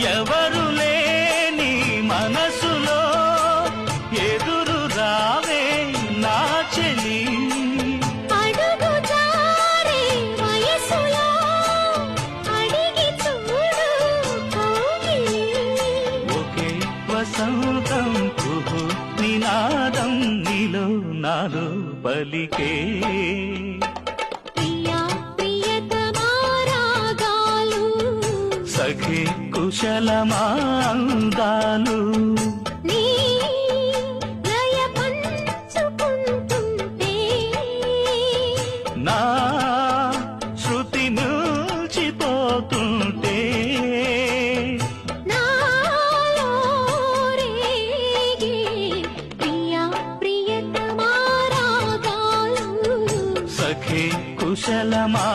ఎవరు లేని మనసులో ఎదురు రావే నా చెలి. అడుగు జారే వయసులో అడిగి చూడు కౌగిలి. ఒకే వసంతం కుహు నినాదం నీలో నాలో పలికే. ప్రియా ప్రియతమా రాగాలు సఖి కుశలమా అందాలు. నీ లయ పంచుకుంటుంటే నా శృతి నిలిచిపోతుంటే నాలో రేగే ప్రియా ప్రియతమా రాగాలు సఖి కుశలమా